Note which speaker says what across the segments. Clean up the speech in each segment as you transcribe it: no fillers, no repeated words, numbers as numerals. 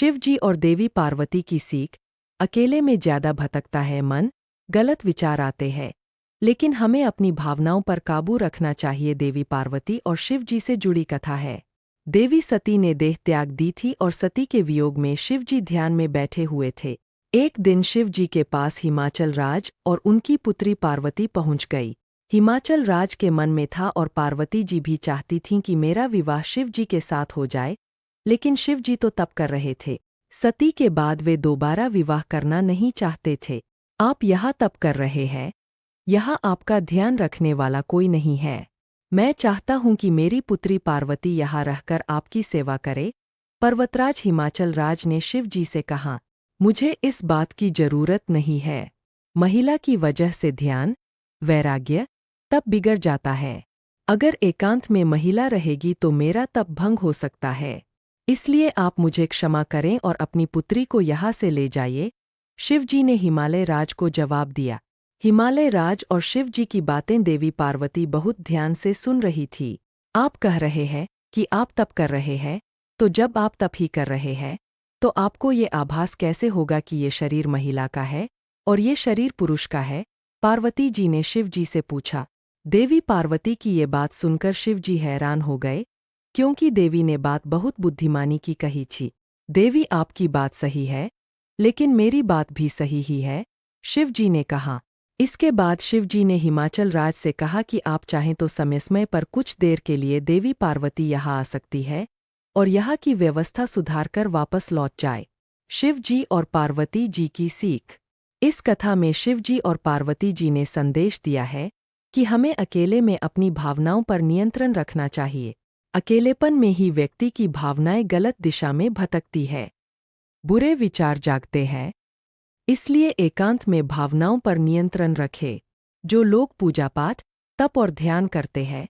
Speaker 1: शिव जी और देवी पार्वती की सीख। अकेले में ज्यादा भटकता है मन, गलत विचार आते हैं, लेकिन हमें अपनी भावनाओं पर काबू रखना चाहिए। देवी पार्वती और शिव जी से जुड़ी कथा है। देवी सती ने देह त्याग दी थी और सती के वियोग में शिव जी ध्यान में बैठे हुए थे। एक दिन शिव जी के पास हिमाचल राज और उनकी पुत्री पार्वती पहुंच गई। हिमाचल राज के मन में था और पार्वती जी भी चाहती थीं कि मेरा विवाह शिव जी के साथ हो जाए, लेकिन शिव जी तो तप कर रहे थे। सती के बाद वे दोबारा विवाह करना नहीं चाहते थे। आप यहाँ तप कर रहे हैं, यहाँ आपका ध्यान रखने वाला कोई नहीं है। मैं चाहता हूँ कि मेरी पुत्री पार्वती यहाँ रहकर आपकी सेवा करे। पर्वतराज हिमाचल राज ने शिव जी से कहा, मुझे इस बात की जरूरत नहीं है। महिला की वजह से ध्यान, वैराग्य, तप बिगड़ जाता है। अगर एकांत में महिला रहेगी तो मेरा तप भंग हो सकता है। इसलिए आप मुझे क्षमा करें और अपनी पुत्री को यहाँ से ले जाइए। शिव जी ने हिमालय राज को जवाब दिया। हिमालय राज और शिव जी की बातें देवी पार्वती बहुत ध्यान से सुन रही थी। आप कह रहे हैं कि आप तप कर रहे हैं, तो जब आप तप ही कर रहे हैं तो आपको ये आभास कैसे होगा कि ये शरीर महिला का है और ये शरीर पुरुष का है? पार्वती जी ने शिव जी से पूछा। देवी पार्वती की ये बात सुनकर शिव जी हैरान हो गए, क्योंकि देवी ने बात बहुत बुद्धिमानी की कही थी। देवी, आपकी बात सही है, लेकिन मेरी बात भी सही ही है, शिव जी ने कहा। इसके बाद शिव जी ने हिमाचल राज से कहा कि आप चाहें तो समय पर कुछ देर के लिए देवी पार्वती यहाँ आ सकती है और यहाँ की व्यवस्था सुधारकर वापस लौट जाए। शिव जी और पार्वती जी की सीख। इस कथा में शिव जी और पार्वती जी ने संदेश दिया है कि हमें अकेले में अपनी भावनाओं पर नियंत्रण रखना चाहिए। अकेलेपन में ही व्यक्ति की भावनाएं गलत दिशा में भटकती है, बुरे विचार जागते हैं। इसलिए एकांत में भावनाओं पर नियंत्रण रखें। जो लोग पूजा पाठ, तप और ध्यान करते हैं,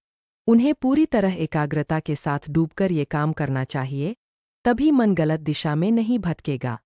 Speaker 1: उन्हें पूरी तरह एकाग्रता के साथ डूबकर ये काम करना चाहिए, तभी मन गलत दिशा में नहीं भटकेगा।